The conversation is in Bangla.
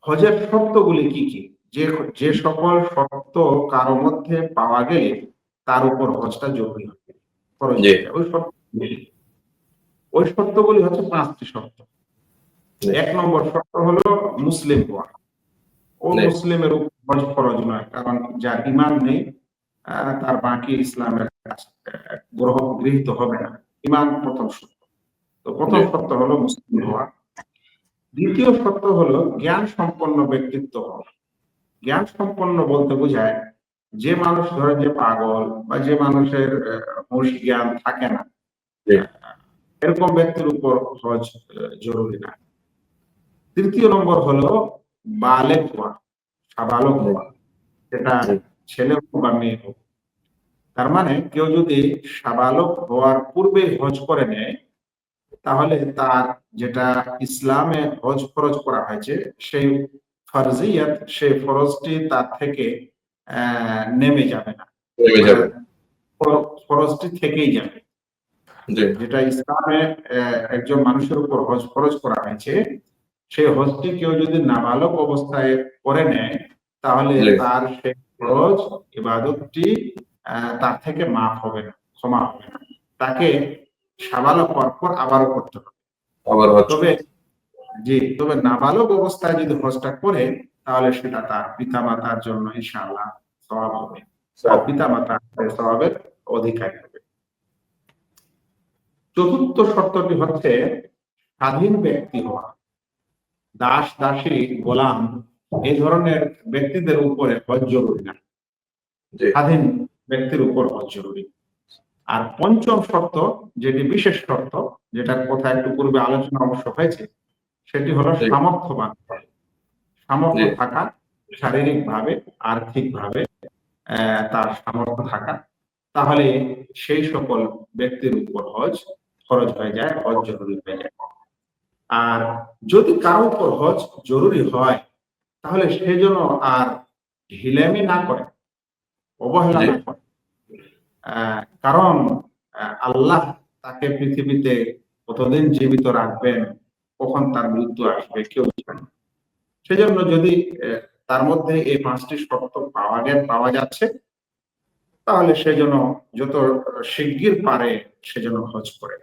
হজের শর্তগুলি কি কি? যে যে সকল শর্ত কারো মধ্যে পাওয়া গেলে তার উপর হজটা জরুরি হবে, ফরজ জি হয়ে যায়। ওই শর্তগুলি হচ্ছে 5টি শর্ত। জি 1 নম্বর শর্ত হলো মুসলিম হওয়া। ও জি মুসলিমের উপর হজ ফরজ নয়, কারণ যার ঈমান নেই তার বাকি ইসলামের কাজ গৃহীত হবে না। ঈমান প্রথম শর্ত। তো প্রথম জি শর্ত হলো মুসলিম হওয়া। দ্বিতীয় শর্ত হলো জ্ঞান সম্পন্ন ব্যক্তিত্ব হওয়া। জ্ঞান সম্পন্ন বলতে বোঝায় যে মানুষ ধরেন যে পাগল বা যে মানুষের হুঁশ জ্ঞান থাকে না, জি এরকম ব্যক্তির উপর হজ জরুরি না। তৃতীয় নম্বর হলো বালেগ হওয়া, সাবালক জি হওয়া, সেটা জি ছেলে হোক বা মেয়ে হোক। তার মানে কেউ যদি সাবালক হওয়ার পূর্বে হজ করে নেয়, তাহলে তার যেটা ইসলামে হজ ফরজ করা হয়েছে সেই ফরজিয়াত, সেই ফরজটি তার থেকে নেমে যাবে না, নেমে মানে যাবে। ফরজটি থেকেই যাবে। জি যেটা ইসলামে একজন মানুষের উপর হজ ফরজ করা হয়েছে, সেই হজটি কেউ যদি নাবালক অবস্থায় করে নেয়, তাহলে জি তার সেই ফরজ ইবাদতটি তার থেকে মাফ হবে না, ক্ষমা হবে না। তাকে সাবালক হওয়ার পর আবারও করতে হবে। আবার হজ তবে করতে। তবে নাবালক অবস্থায় যদি হজটা করে, তাহলে সেটা তার পিতামাতার জন্য ইনশাআল্লাহ সওয়াব হবে, বা সব। পিতামাতা সওয়াবের অধিকারী হবে। চতুর্থ শর্তটি হচ্ছে স্বাধীন ব্যক্তি হওয়া। দাস দাসী গোলাম এই ধরনের ব্যক্তিদের উপরে হজ জরুরি না, জি স্বাধীন ব্যক্তির উপর হজ জরুরি। আর পঞ্চম শর্ত, যেটি বিশেষ শর্ত, যেটার কথা একটু পূর্বে আলোচনা অবশ্য হয়েছে, সেটি হলো জি সামর্থ্যবান। জি সামর্থ্য থাকা, শারীরিকভাবে, আর্থিকভাবে তার সামর্থ্য থাকা, তাহলে সেই সকল ব্যক্তির উপর হজ ফরজ হয়ে যায়, হজ জরুরি হয়ে যায়। আর যদি কারো উপর হজ জরুরি হয়, তাহলে সে যেন আর ঢিলামি না করে, অবহেলা জি না করে। কারণ আল্লাহ তাকে পৃথিবীতে কতদিন জীবিত রাখবেন, কখন তার মৃত্যু আসবে কেউ জানে না। সেজন্য যদি তার মধ্যে এই 5টি শর্ত পাওয়া যাচ্ছে, তাহলে সে যেন যত শিগগির পারে সে যেন হজ করে।